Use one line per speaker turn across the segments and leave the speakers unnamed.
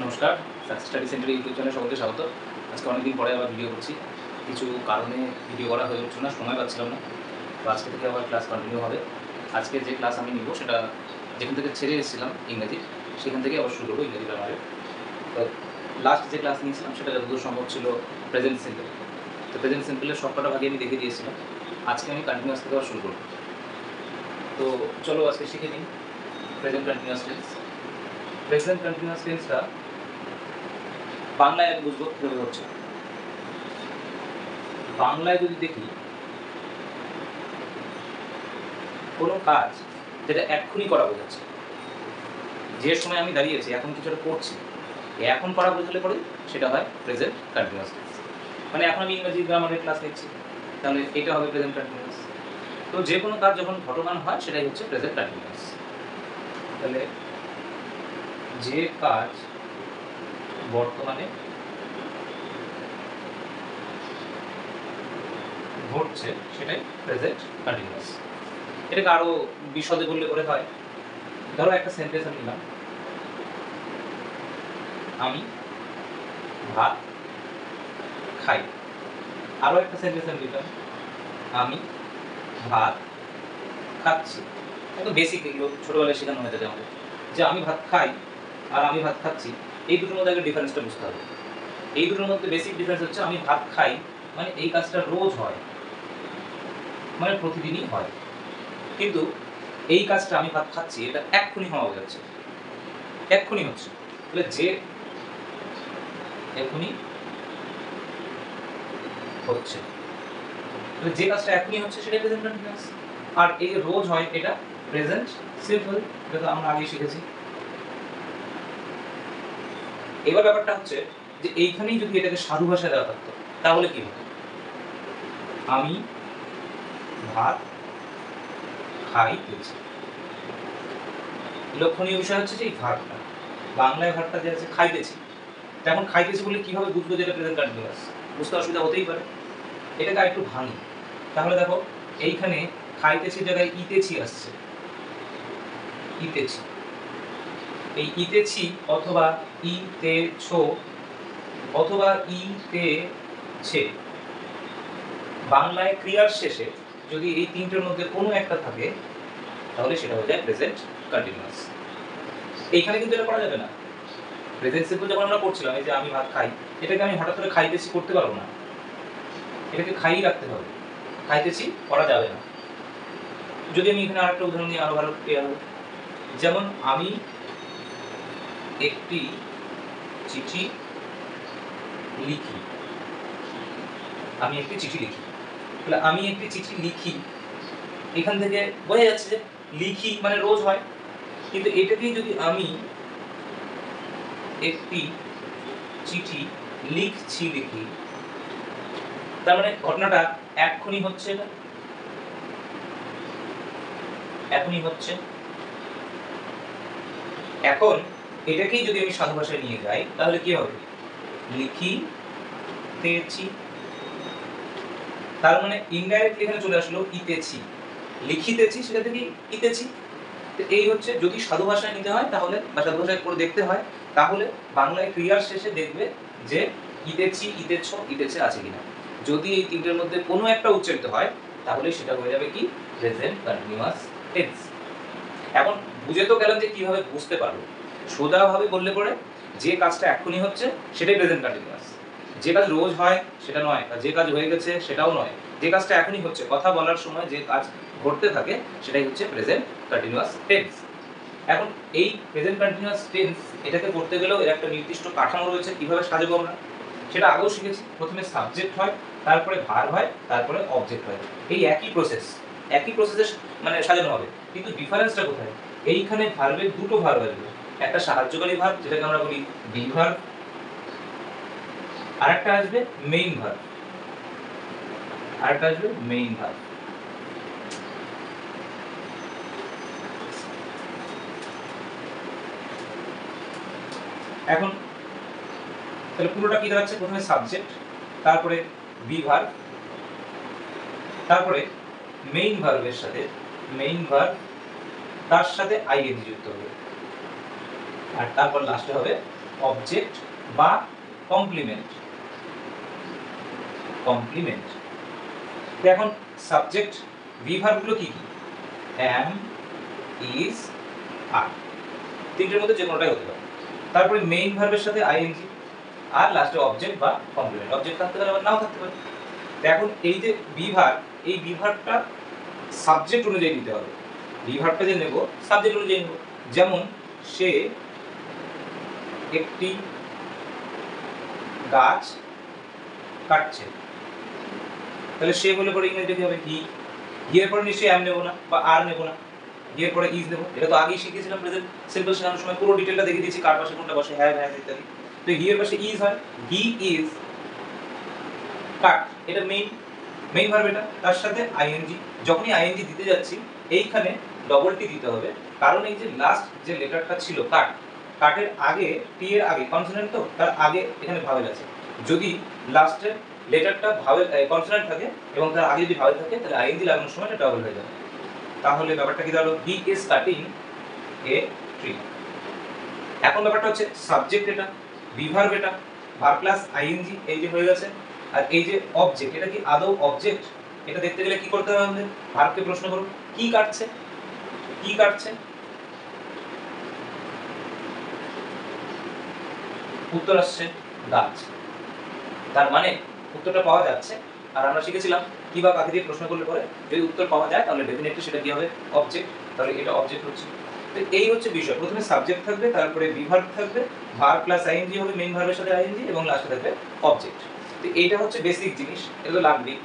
নমস্কার, success study centre YouTube চ্যানেলে সকলকে স্বাগত। আজকে অনেকদিন পরে আবার ভিডিও করছি। কিছু কারণে ভিডিও করা হয়ে উঠছে না, সময় পাচ্ছিলাম না। তো আজকে থেকে আবার ক্লাস কন্টিনিউ হবে। আজকে যে ক্লাস আমি নিব সেটা যেখান থেকে ছেড়ে এসেছিলাম ইংরেজি, সেখান থেকে আবার শুরু করবো ইংরেজি গ্রামারের। তো লাস্ট যে ক্লাস নিয়েছিলাম সেটা যতদূর সম্ভব ছিল প্রেজেন্ট সিম্পল। তো প্রেজেন্ট সিম্পলের সবকটা ভাগে আমি দেখে দিয়েছিলাম। আজকে আমি কন্টিনিউয়াস থেকে আবার শুরু করবো। তো চলো আজকে শিখে নিই present continuous tense. Present continuous টেন্সটা বাংলায় আমি বুঝবো কীভাবে হচ্ছে। বাংলায় যদি দেখি কোনো কাজ যেটা এক্ষুনি করা বোঝাচ্ছে, যে সময় আমি দাঁড়িয়েছি এখন কিছু একটা করছি, এখন করা বোঝালে পরে সেটা হয় প্রেজেন্ট কন্টিনিউয়াস টেন্স। মানে এখন আমি ইংরেজি গ্রামারের ক্লাস নিচ্ছি, তাহলে এটা হবে প্রেজেন্ট কন্টিনিউয়াস। তো যে কোনো কাজ যখন ঘটমান হয় সেটাই হচ্ছে প্রেজেন্ট কন্টিনিউয়াস। তাহলে যে কাজ বর্তমানে ঘটছে সেটাই প্রেজেন্ট কন্টিনিউয়াস। এটাকে আরও বিশদে বললে করে হয়। ধরো একটা সেন্টেন্স আমি নিলাম, আমি ভাত খাই। আরও একটা সেন্টেন্স আমি নিলাম, আমি ভাত খাচ্ছি। একদম বেসিক, এগুলো ছোটোবেলায় শেখানো হয়ে থাকে আমাদের, যে আমি ভাত খাই আর আমি ভাত খাচ্ছি, এই দুটোর মধ্যে আগে ডিফারেন্সটা বুঝতে হবে। এই দুটোর মধ্যে বেসিক ডিফারেন্স হচ্ছে আমি ভাত খাই মানে এই কাজটা রোজ হয়, মানে প্রতিদিনই হয়। কিন্তু এই কাজটা আমি ভাত খাচ্ছি এটা এক্ষুনি হওয়া বোঝাচ্ছে, এক্ষুনি হচ্ছে। তাহলে যে এখনই হচ্ছে, তাহলে যে কাজটা এখনই হচ্ছে সেটাই প্রেজেন্ট কন্টিনিউয়াস। আর এই যে রোজ হয় এটা প্রেজেন্ট সিম্পল, এটা তো আমরা আগেই শিখেছি। এবার ব্যাপারটা হচ্ছে যে এইখানেই যদি এটাকে সাধু ভাষায় দেওয়া থাকতো তাহলে কি হতো? আমি ভাত খাইতেছি। লক্ষণীয় বিষয় হচ্ছে যে এই ভাতটা, বাংলায় ভাতটা যে আছে খাইতেছি, এখন খাইতেছি বলে কিভাবে বুঝবো যে এটা প্রেজেন্ট কন্টিনিউয়াস? বুঝতে অসুবিধা হতেই পারে। এটাকে আরেকটু ভাঙি, তাহলে দেখো এইখানে খাইতেছি জায়গায় ইতেছি আসছে, ইতেছি। এই ইতেছি অথবা ইতেছো অথবা ইতেছে, বাংলায় ক্রিয়ার শেষে যদি এই তিনটের মধ্যে কোনো একটা থাকে তাহলে সেটা হয়ে যায় প্রেজেন্ট কন্টিনিউয়াস। এইখানে কিন্তু এটা করা যাবে না। প্রেজেন্ট সিম্পল যখন আমরা করছিলাম, এই যে আমি ভাত খাই, এটাকে আমি হঠাৎ করে খাইতেছি করতে পারবো না, এটাকে খাইই রাখতে হবে, খাইতেছি করা যাবে না। যদি আমি এখানে আরেকটা উদাহরণ নিয়ে আরো ভালো ক্লিয়ার হবে, যেমন আমি একটি চিঠি লিখি, আমি একটি চিঠি লিখি। তাহলে আমি একটি চিঠি লিখি, এখান থেকে বোঝা যাচ্ছে যে লিখি মানে রোজ হয়। কিন্তু এটাকেই যদি আমি একটি চিঠি লিখছি লিখি, তার মানে ঘটনাটা এক্ষুনি হচ্ছে না, এখনই হচ্ছে। এখন এটাকেই যদি আমি সাধু ভাষায় নিয়ে যাই তাহলে কি হবে? লিখিতেছি, তার মানে ইনডাইরেক্টলি এখানে চলে আসলো ইতেছি, লিখিতেছি সেটা থেকে ইতেছি। এই হচ্ছে যদি সাধু ভাষায় নিতে হয় তাহলে, বা সাধু ভাষায় করে দেখতে হয় তাহলে বাংলায় ক্রিয়ার শেষে দেখবে যে ইতেছি, ইতেছো, ইতেছে আছে কিনা। যদি এই তিনটের মধ্যে কোনো একটা উচ্চারিত হয় তাহলে সেটা হয়ে যাবে কি প্রেজেন্ট কন্টিনিউয়াস টেন্স। এখন বুঝে তো গেলাম যে কিভাবে বুঝতে পারবো। সোজাভাবে বললে পরে যে কাজটা এক্ষুনি হচ্ছে সেটাই প্রেজেন্ট কন্টিনিউয়াস, যে কাজ রোজ হয় সেটা নয়, বা যে কাজ হয়ে গেছে সেটাও নয়, যে কাজটা এখনই হচ্ছে, কথা বলার সময় যে কাজ ঘটতে থাকে সেটাই হচ্ছে প্রেজেন্ট কন্টিনিউয়াস টেন্স। এখন এই প্রেজেন্ট কন্টিনিউয়াস টেন্স এটাকে করতে গেলেও এর একটা নির্দিষ্ট কাঠামো রয়েছে, কিভাবে সাজাবো আমরা সেটা আগেও শিখেছি। প্রথমে সাবজেক্ট হয়, তারপরে ভার্ব হয়, তারপরে অবজেক্ট হয়। এই একই প্রসেসে মানে সাজানো হবে, কিন্তু ডিফারেন্সটা কোথায়? এইখানে ভার্বের দুটো ভার্ব আসবে, একটা সাহায্যকারী ভার্ব যেটাকে আমরা বলি বি ভার্ব, আরেকটা আসবে মেইন ভার্ব, আরেকটা আসবে মেইন ভার্ব। এখন তাহলে পুরোটা কি দাঁড়াচ্ছে? প্রথমে সাবজেক্ট, তারপরে বি ভার্ব, তারপরে মেইন ভার্বের সাথে মেইন ভার্ব, তার সাথে আইএনজি যুক্ত হবে, আর তারপর লাস্টে হবে অবজেক্ট বা কমপ্লিমেন্ট। কমপ্লিমেন্ট এখন সাবজেক্ট ভি ভার্বগুলো কি কি? অ্যাম, ইজ, আর, তিনটের মধ্যে যে কোনোটাই হতে পারে। তারপরে মেইন ভার্বের সাথে আইএনজি, আর লাস্টে অবজেক্ট বা কমপ্লিমেন্ট। অবজেক্ট থাকতে পারে আবার নাও থাকতে পারে। এখন এই যে বি ভার্ব, এই বি ভার্বটা সাবজেক্ট অনুযায়ী নিতে হবে। বি ভার্বটা যে নেব সাবজেক্ট অনুযায়ী নেব। যেমন সে একটি গাছ কাটছে, তাহলে সে বলে পরে ইংরেজিতে কি হবে? হি। হি এর পরে নিশ্চয়ই অ্যাম নেব না বা আর নেব না, হি এর পরে ইজ নেব। এটা তো আগেই শিখেছিলাম প্রেজেন্ট সিম্পল শেখানোর সময়, পুরো ডিটেইলটা দেখিয়ে দিয়েছি কার পাশে কোনটা বসে, হ্যাভ হ্যাজ ইত্যাদি। তো হি এর পাশে ইজ হয়, হি ইজ কাট, এটা মেইন ভার্ব। এটা তার সাথে আইএনজি, যখনই আইএনজি দিতে যাচ্ছি এইখানে ডবল টি দিতে হবে, কারণ এই যে লাস্ট যে লেটারটা ছিল কাট, কাটের আগে টি এর আগে কনসোনেন্ট, তো তার আগে এখানে ভাওয়েল আছে। যদি লাস্টের লেটারটা ভাওয়েল কনসোনেন্ট থাকে এবং তার আগে যদি ভাওয়েল থাকে, তাহলে আইএনজি লাগানোর সময় এটা ডবল হয়ে যাবে। তাহলে ব্যাপারটা কি দাঁড়ালো? He is cutting a tree. এখন ব্যাপারটা হচ্ছে সাবজেক্ট এটা, বি ভার্ব এটা, ভার্ব প্লাস আইএনজি এই যে হয়ে গেছে। আর এই যে অবজেক্ট, এটা কি আদৌ অবজেক্ট? এটা দেখতে গেলে কি করতে হবে আমাদের? ভার্বকে প্রশ্ন করুন কি কাটছে, কি কাটছে? উত্তর আসছে গাছ। তার মানে উত্তরটা পাওয়া যাচ্ছে। আর আমরা শিখেছিলাম কি বা কাকে দিয়ে প্রশ্ন করলে পরে যদি উত্তর পাওয়া যায় তাহলে ডেফিনেটলি সেটা কি হবে? অবজেক্ট। তাহলে এটা অবজেক্ট হচ্ছে। তো এই হচ্ছে বিষয়। প্রথমে সাবজেক্ট থাকবে, তারপরে বি ভার্ব থাকবে, ভার্ব প্লাস আইএনজি হবে, মেইন ভার্বের সাথে আইএনজি, এবং লাস্টে থাকবে অবজেক্ট। তো এইটা হচ্ছে বেসিক জিনিস, এটা তো লাগবেই।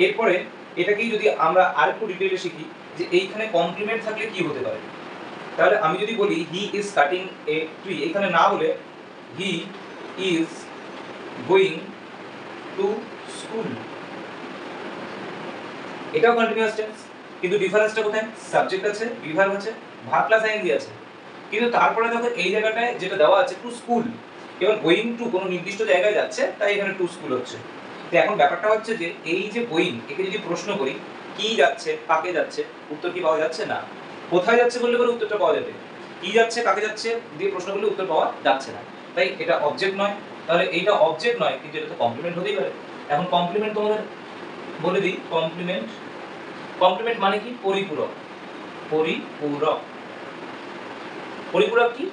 এরপরে এটাকেই যদি আমরা আরেকটু ডিটেইলে শিখি যে এইখানে কমপ্লিমেন্ট থাকলে কি হতে পারে, তাহলে আমি যদি বলি he is cutting a tree, এখানে না বলে he is going to school, এটাও কন্টিনিউয়াস টেন্স, কিন্তু ডিফারেন্সটা কোথায়? সাবজেক্ট আছে, বি ভার্ব আছে, ভার্ব প্লাস আইএনজি আছে, কিন্তু তারপরে দেখো এই জায়গাটায় যেটা দেওয়া আছে টু স্কুল, এবার গোয়িং টু কোনো নির্দিষ্ট জায়গায় যাচ্ছে, তাই এখানে টু স্কুল হচ্ছে। তো এখন ব্যাপারটা হচ্ছে যে এই যে গোয়িং, একে যদি প্রশ্ন করি কি যাচ্ছে, কাকে যাচ্ছে, উত্তর কি পাওয়া যাচ্ছে? না। কোথায় যাচ্ছে বললে পরে উত্তরটা পাওয়া যাবে, কি যাচ্ছে কাকে যাচ্ছে দিয়ে প্রশ্ন করলে উত্তর পাওয়া যাচ্ছে না, তাই এটা অবজেক্ট নয়। তাহলে এইটা অবজেক্ট নয়, কিন্তু এটা তো কমপ্লিমেন্ট হতেই পারে। এখন কমপ্লিমেন্ট তোমাদের বলে দিই, কমপ্লিমেন্ট, কমপ্লিমেন্ট মানে কি? পরিপূরক। পরিপূরক, পরিপূরক কি?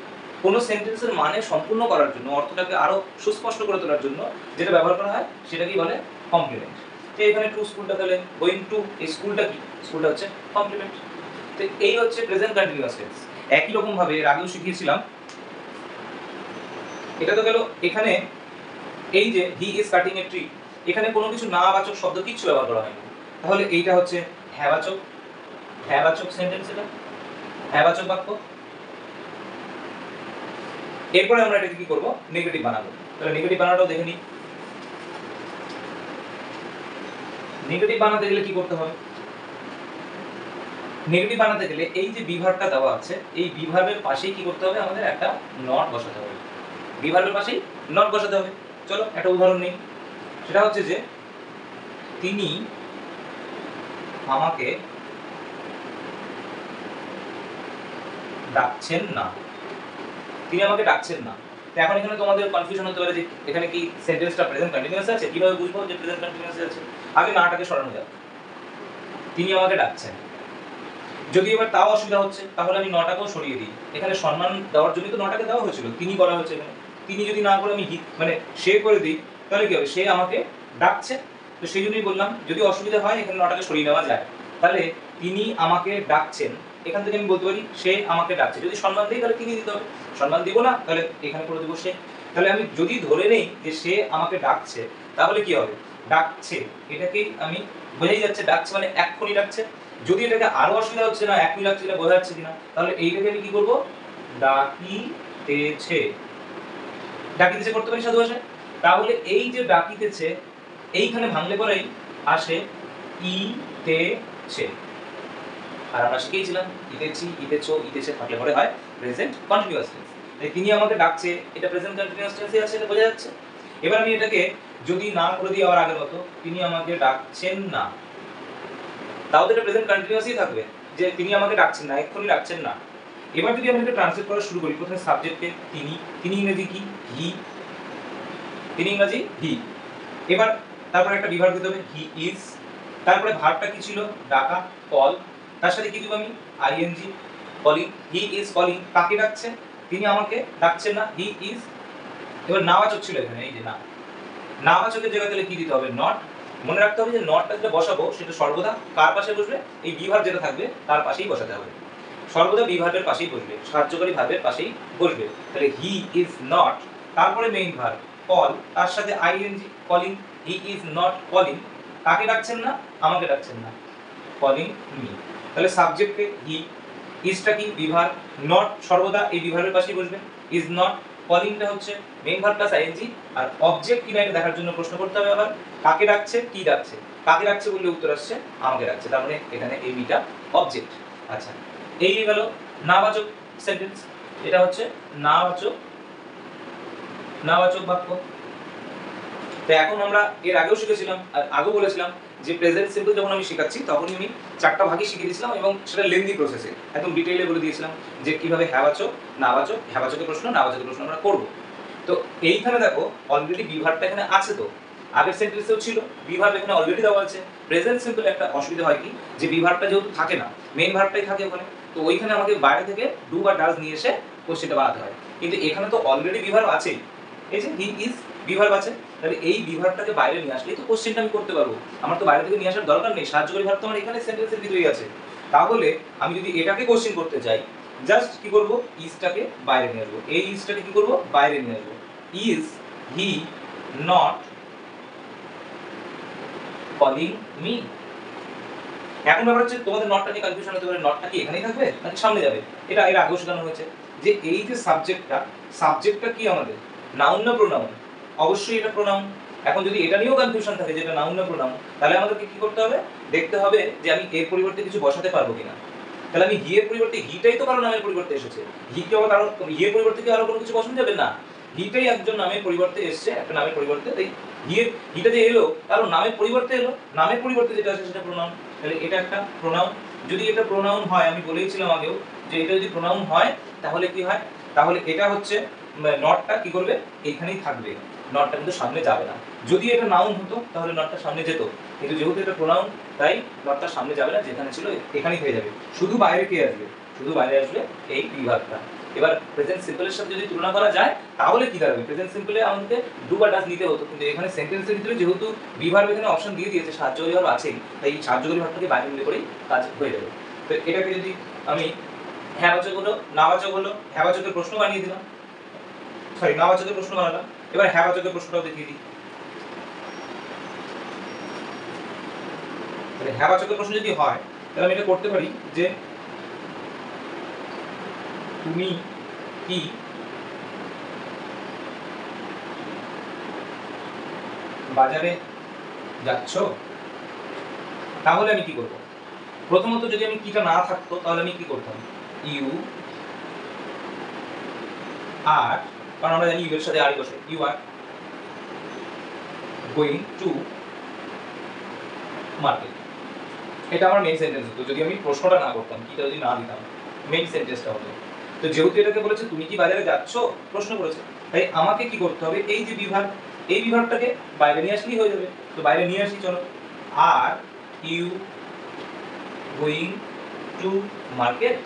কোন সেন্টেন্সের মানে সম্পূর্ণ করার জন্য, অর্থটাকে আরো সুস্পষ্ট করে তোলার জন্য যেটা ব্যবহার করা হয় সেটাকেই বলে কমপ্লিমেন্ট। তো এখানে টু স্কুলটা, তাহলে গোয়িং টু, এই স্কুলটা কি? স্কুলটা হচ্ছে কমপ্লিমেন্ট। তো এই হচ্ছে প্রেজেন্ট কন্টিনিউয়াস টেন্স। একই রকম ভাবে এর আগেও শিখিয়েছিলাম। এটা তো গেল এখানে এই যে he is cutting a tree, এখানে কোনো কিছু না বাচক শব্দ কিচ্ছু ব্যবহার করা হয়নি, তাহলে এইটা হচ্ছে হ্যাবাচক, হ্যাবাচক সেন্টেন্স, এটা হ্যাবাচক বাক্য। এরপরে আমরা এটাকে কি করব? নেগেটিভ বানাবো। তাহলে নেগেটিভ বানানোটাও দেখে নিই। নেগেটিভ বানাতে গেলে কি করতে হবে? নেগেটিভ বানাতে গেলে এই যে বি ভার্বটা দেওয়া আছে, এই বি ভার্বের পাশেই কি করতে হবে? আমাদের একটা নট বসাতে হবে। বি ভার্বের পাশেই নট বসাতে হবে। চলো একটা উদাহরণ নিই। সেটা হচ্ছে যে তিনি আমাকে ডাকছেন না, তিনি আমাকে ডাকছেন না। তো এখন এখানে তোমাদের কনফিউশন হতে পারে যে এখানে কি সেন্টেন্সটা প্রেজেন্ট কন্টিনিউয়াস আছে, কিভাবে বুঝবো যে প্রেজেন্ট কন্টিনিউয়াস আছে? আগে নাটাকে সরানো যাক। তিনি আমাকে ডাকছেন, যদি এবার তাও অসুবিধা হচ্ছে তাহলে আমি নটাকেও সরিয়ে দিই। এখানে সম্মান দেওয়ার জন্য তো নটাকে দেওয়া হয়েছিল, তিনি করা হয়েছে এখানে। তিনি যদি না করে আমি মানে সে করে দিই, তাহলে কি হবে? সে আমাকে ডাকছে। তো সেই জন্যই বললাম যদি অসুবিধা হয় এখানে নটাকে সরিয়ে নেওয়া যায়। তাহলে তিনি আমাকে ডাকছেন, এখান থেকে আমি বলতে পারি সে আমাকে ডাকছে। যদি সম্মান দিই তাহলে তিনি দিতে হবে, সম্মান দিব না তাহলে এখানে করে দেবো সে। তাহলে আমি যদি ধরে নেই যে সে আমাকে ডাকছে, তাহলে কি হবে? ডাকছে, এটাকেই আমি বোঝাই যাচ্ছে ডাকছে মানে এক্ষুনি ডাকছে। যদি এটাকে আরো অসুবিধা হচ্ছে না, এক্ষুনি ডাকছে না, বোঝা যাচ্ছে কিনা, তাহলে এইটাকে আমি কি করব? ডাকিতেছে, ডাকিতেছে করতে পারি সাধু ভাষায়। তাহলে এই যে ডাকিতেছে, এইখানে ভাঙলে পরেই আসে ইতেছে। আর আমরা শিখেছিলাম ইতেছি, ইতেছো, ইতেছে থাকলে পরে হয় প্রেজেন্ট কন্টিনিউয়াস টেন্স। তাই তিনি আমাকে ডাকছে, এটা প্রেজেন্ট কন্টিনিউয়াস টেন্সে আছে, এটা বোঝা যাচ্ছে। এবার আমি এটাকে যদি না করে দিই আবার আগের মতো, তিনি আমাকে ডাকছেন না, তাও তো এটা প্রেজেন্ট কন্টিনিউয়াসই থাকবে যে তিনি আমাকে ডাকছেন না, এক্ষুনি ডাকছেন না। এবার যদি আমি এটা ট্রান্সলেট করা শুরু করি, প্রথমে সাবজেক্টে তিনি, তিনি ইংরেজি কি? হি, তিনি ইংরেজি হি। এবার তারপরে একটা বিভাগ দিতে হবে, হি ইজ। তারপরে ভার্বটা কি ছিল? ডাকা, কল। তার সাথে কি দিব আমি? ING, calling. He is calling, কাকে ডাকছে? তিনি আমাকে ডাকছেন না, হি ইজ। এবার নাবাচক ছিল এখানে, এই যে না, নাবাচকের জায়গায় তাহলে কি দিতে হবে? নট। মনে রাখতে হবে যে নটটা যেটা বসাবো সেটা সর্বদা কার পাশে বসবে? এই বিভাগ যেটা থাকবে তার পাশেই বসাতে হবে, সর্বদা বিভাগের পাশেই বসবে, সাহায্যকারী ভার্বের পাশেই বসবে। তাহলে হি ইজ নট, তারপরে মেইন ভার্ব কল, তার সাথে ING, calling. He is not calling, কাকে ডাকছেন না? আমাকে ডাকছেন না, কলিং মি। তাহলে সাবজেক্টে হি, ইজটা কি? বিভাগ, নট সর্বদা এই বিভাগের পাশেই বসবে, ইজ নট। কলিংটা হচ্ছে মেইন ভার্ব প্লাস আইএনজি। আর অবজেক্ট কিনা এটা দেখার জন্য প্রশ্ন করতে হবে আবার, কাকে ডাকছে, কি ডাকছে। কাকে ডাকছে বললে উত্তর আসছে আমাকে ডাকছে, তার মানে এখানে এই মিটা অবজেক্ট। আচ্ছা, এই গেল নাবাচক সেন্টেন্স। এটা হচ্ছে নাবাচক, নাবাচক বাক্য। তো এখন আমরা এর আগেও শিখেছিলাম, আর আগেও বলেছিলাম যে প্রেজেন্ট সিম্পল যখন আমি শেখাচ্ছি তখনই আমি চারটা ভাগই শিখিয়ে দিয়েছিলাম এবং সেটা লেন্দি প্রসেসে একদম ডিটেইলে বলে দিয়েছিলাম যে কিভাবে হ্যাবাচক, নাবাচক, হ্যাবাচকের প্রশ্ন, নাবাচকের প্রশ্ন আমরা করব। তো এইখানে দেখো অলরেডি বিভাগটা এখানে আছে, তো আগের সেন্টেন্সেও ছিল বিভাগ এখানে অলরেডি দেওয়া আছে। প্রেজেন্ট সিম্পল একটা অসুবিধা হয় কি, যে বিভাগটা যেহেতু থাকে না, মেইন ভার্বটাই থাকে ওখানে, তো ওইখানে আমাকে বাইরে থেকে ডু বা ডাজ নিয়ে এসে কোশ্চেনটা বানাতে হয়। কিন্তু এখানে তো অলরেডি বিভাগ আছেই, এই যে হি ইজ বিভাগ আছে, তাহলে এই বিভাগটাকে বাইরে নিয়ে আসলেই তো কোশ্চেনটা আমি করতে পারবো। আমার তো বাইরে থেকে নিয়ে আসার দরকার নেই, সাহায্যকারী ভার্ব তো আমার এখানে সেন্টেন্সের ভিতরেই আছে। তাহলে আমি যদি এটাকে কোশ্চেন করতে চাই, জাস্ট কি করব? ইজটাকে বাইরে নিয়ে আসবো। এই ইজটাকে কি করব? বাইরে নিয়ে আসবো। Is he not calling me. এখন ব্যাপার হচ্ছে তোমাদের নটটা নিয়ে কনফিউশন হতে পারে, নটটা কি এখানেই থাকবে নাকি সামনে যাবে? এটা এর আগেও শেখানো হয়েছে যে এই যে সাবজেক্টটা, সাবজেক্টটা কি আমাদের নাউন না প্রোনাউন? অবশ্যই এটা প্রোনাউন। এখন যদি এটা নিয়েও কনফিউশন থাকে যে এটা নাউন না প্রোনাউন, তাহলে আমাদেরকে কি করতে হবে? দেখতে হবে যে আমি এর পরিবর্তে কিছু বসাতে পারবো কিনা। তাহলে আমি হি এর পরিবর্তে, হিটাই তো কারো নামের পরিবর্তে এসেছে, হি কি আবার কারণ হি এর পরিবর্তে কি আরো কোনো কিছু বসানো যাবে না? হিটাই একজন নামের পরিবর্তে এসেছে, একটা নামের পরিবর্তে, তাই হিটা যে এলো কারণ নামের পরিবর্তে এলো, নামের পরিবর্তে যেটা আছে সেটা প্রোনাউন। তাহলে এটা একটা প্রোনাউন। যদি এটা প্রোনাউন হয়, আমি বলেইছিলাম আগেও যে এটা যদি প্রোনাউন হয় তাহলে কি হয়? তাহলে এটা হচ্ছে নটটা কি করবে? এখানেই থাকবে, নটটা কিন্তু সামনে যাবে না। যদি এটা নাউন হতো তাহলে নটটা সামনে যেত, কিন্তু যেহেতু এটা প্রোনাউন তাই নটটা সামনে যাবে না, যেখানে ছিল এখানেই হয়ে যাবে। শুধু বাইরে কে আসবে? শুধু বাইরে আসবে এই বিভাগটা। এবার প্রেজেন্ট সিম্পলের সাথে যদি তুলনা করা যায় তাহলে কি দাঁড়াবে? প্রেজেন্ট সিম্পলে আমাদের ডু বা ডাজ নিতে হতো, কিন্তু এখানে সেন্টেন্সের ভিতরে যেহেতু বিভাগ এখানে অপশন দিয়ে দিয়েছে, সাহায্যকারী ভার্ব আছেই, তাই এই সাহায্যকারী ভার্বটাকে বাইরে নিয়ে করেই কাজ হয়ে যাবে। তো এটাকে যদি আমি হ্যাবাচক হলো, নাবাচক হলো, হ্যাবাচকের প্রশ্ন বানিয়ে দিলাম, সরি নাবাচকের প্রশ্ন বানালাম। এবার হ্যাবাচকের প্রশ্নটাও দেখিয়ে দিই। তাহলে হ্যাবাচকের প্রশ্ন যদি হয় তাহলে আমি এটা করতে পারি যে তুমি কি বাজারে যাচ্ছ? তাহলে আমি কি করব? প্রথমত যদি আমি কিটা না থাকতো তাহলে আমি কি করতাম? ইউ আর, কারণ আমরা জানি ইউ এর সাথে আর বসে, you are going to market. এটা আমার মেইন সেন্টেন্স হতো যদি আমি প্রশ্নটা না করতাম, কিটা যদি না দিতাম, মেইন সেন্টেন্সটা হতো। তো যেহেতু এটাকে বলেছে তুমি কি বাজারে যাচ্ছ, প্রশ্ন করেছে, তাই আমাকে কি করতে হবে? এই যে বিভাগ, এই বিভাগটাকে বাইরে নিয়ে আসলেই হয়ে যাবে। তো বাইরে নিয়ে আসি চলো। Are you going to market?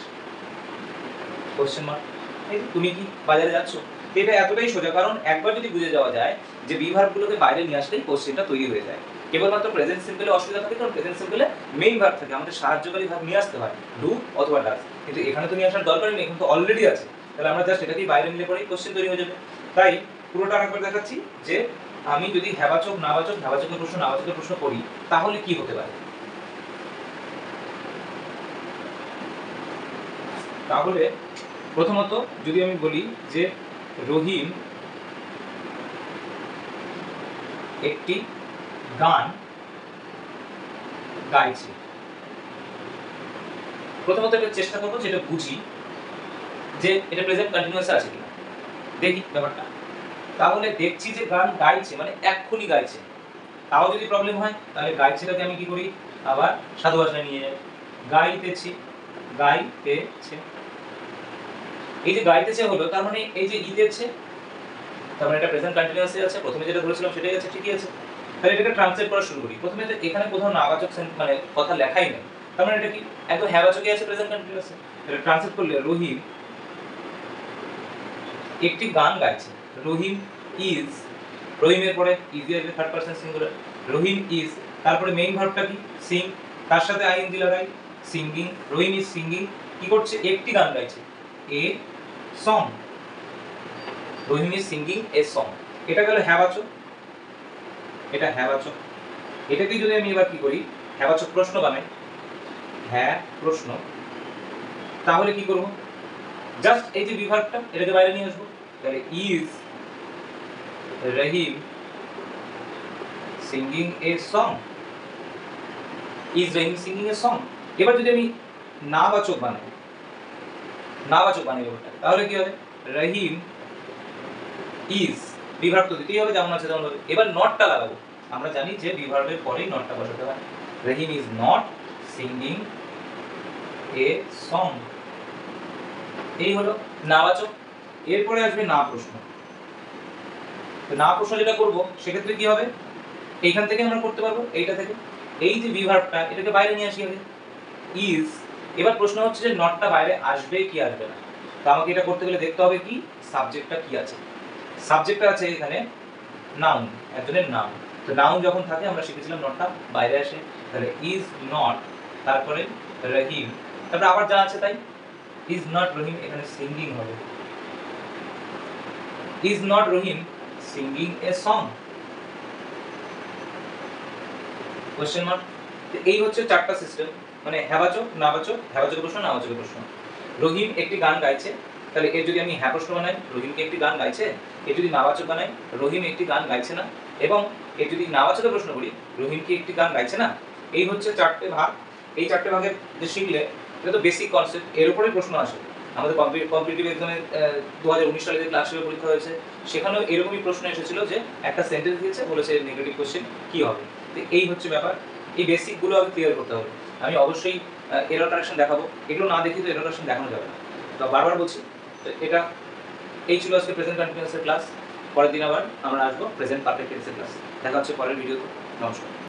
Question mark. এই তুমি কি বাজারে যাচ্ছ? এটা এতটাই সোজা, কারণ একবার যদি বুঝে যাওয়া যায় যে বিভাগগুলোকে বাইরে নিয়ে আসলেই কোশ্চেনটা তৈরি হয়ে যায়। কেবলমাত্র প্রেজেন্ট সিম্পলে অসুবিধা থাকে, কারণ প্রেজেন্ট সিম্পলে মেইন ভার্ব থাকে, আমাদের সাহায্যকারী ভার্ব নিয়ে আসতে হয়, ডু অথবা ডাজ। কিন্তু এখানে তো নিয়ে আসার দরকারই নেই, কিন্তু অলরেডি আছে। তাহলে আমরা জাস্ট এটাকেই বাইরে নিলে পরেই কোশ্চেন তৈরি হয়ে যাবে। তাই পুরোটা আরেকবার দেখাচ্ছি যে আমি যদি হ্যাবাচক, নাবাচক, হ্যাবাচকের প্রশ্ন, নাবাচকের প্রশ্ন করি তাহলে কি হতে পারে। তাহলে প্রথমত যদি আমি বলি যে রহিম একটি গান গাইছে, প্রথমত একটা চেষ্টা করবো যেটা বুঝি যে এটা প্রেজেন্ট কন্টিনিউয়াসে আছে কিনা, দেখি ব্যাপারটা। তাহলে দেখছি যে গান গাইছে মানে এক্ষুনি গাইছে, তাও যদি প্রবলেম হয় তাহলে গাইছেটাকে আমি কি করি? আবার সাধু ভাষায় নিয়ে যাই, গাইতেছি, গাইতেছে। এই যে গাইতেছে হলো, তার মানে এই যে ইতেছে, তার মানে এটা প্রেজেন্ট কন্টিনিউয়াসে আছে, প্রথমে যেটা ধরেছিলাম সেটাই আছে, ঠিকই আছে। তাহলে এটাকে ট্রান্সলেট করা শুরু করি। প্রথমে তো এখানে কোথাও নাবাচক মানে কথা লেখাই নেই, তার মানে এটা কি একদম হ্যাবাচকই আছে প্রেজেন্ট কন্টিনিউয়াসে। তাহলে ট্রান্সলেট করলে রহিম একটি গান গাইছে। রহিম ইজ, রহিমের পরে ইজ এর third person singular, Rahim is, তারপরে মেইন ভার্বটা কি সিং, তার সাথে আইএনজি লাগাই, সিঙ্গিং, রহিম ইজ সিঙ্গিং, কি করছে একটি গান গাইছে, a song, Rahim is singing a song. এটা গেল হ্যাবাচক, এটা হ্যাবাচক। এটাকে যদি আমি এবার কি করি, হ্যাবাচক প্রশ্ন বানাই, হ্যাঁ প্রশ্ন, তাহলে কি করব, জাস্ট এই যে বিভাগটা এটাকে বাইরে নিয়ে আসবো। তাহলে is Rahim singing a song, is Rahim singing a song. এবার যদি আমি নাবাচক বানাই, নাবাচক বানাই ব্যাপারটা, তাহলে কি হবে, রহিম ইজ, বিভাগ তো দিতেই হবে যেমন আছে তেমন হবে। এবার নটটা লাগাবো, আমরা জানি যে বিভাগের পরেই নটটা বসাতে হয়। Rahim is not singing a song, এই হলো নাবাচক। এরপরে আসবে না প্রশ্ন। তো না প্রশ্ন যেটা করব সেক্ষেত্রে কি হবে, এইখান থেকে আমরা করতে পারবো, এইটা থেকে এই যে বিভাগটা এটাকে বাইরে নিয়ে আসি আগে, ইজ। এবার প্রশ্ন হচ্ছে যে নটটা বাইরে আসবে কি আসবে না। তো আমাকে এটা করতে গেলে দেখতে হবে কি সাবজেক্টটা কি আছে। সাবজেক্টটা আছে এখানে নাউন, একজনের নাম। তো নাউন যখন থাকে আমরা শিখেছিলাম নটটা বাইরে আসে। তাহলে ইজ নট, তারপরে রহিম, তারপরে আবার যা আছে তাই, ইজ নট রহিম, এখানে সিঙ্গিং হবে, is not Rahim singing a song, question mark. এই হচ্ছে চারটা সিস্টেম, মানে হ্যাবাচক, নাবাচক, হ্যাবাচক প্রশ্ন, নাবাচক প্রশ্ন। রহিম একটি গান গাইছে, তাহলে এর যদি আমি হ্যাঁ প্রশ্ন বানাই, রহিম কি একটি গান গাইছে, এর যদি নাবাচক বানাই, রহিম একটি গান গাইছে না, এবং এর যদি নাবাচকের প্রশ্ন করি, রহিম কি একটি গান গাইছে না। এই হচ্ছে চারটে ভাগ। এই চারটে ভাগের যে শিখলে এটা তো বেসিক কনসেপ্ট, এর উপরেই প্রশ্ন আসে। আমাদের কম্পিটিটিভ এক্সামে 2019 সালে যে ক্লাস পরীক্ষা হয়েছে সেখানেও এরকমই প্রশ্ন এসেছিল যে একটা সেন্টেন্স দিয়েছে, বলেছে নেগেটিভ কোশ্চেন কি হবে। তো এই হচ্ছে ব্যাপার, এই বেসিকগুলো আগে ক্লিয়ার করতে হবে। আমি অবশ্যই এরর কারেকশন দেখাবো, এগুলো না দেখি তো এরর কারেকশন দেখানো যাবে না। তো বারবার বলছি, এটা এই ছিল আজকে প্রেজেন্ট কন্টিনিউয়াসের ক্লাস। পরের দিন আবার আমরা আসবো প্রেজেন্ট পারফেক্ট টেন্সের ক্লাস। দেখা হচ্ছে পরের ভিডিওতে। নমস্কার।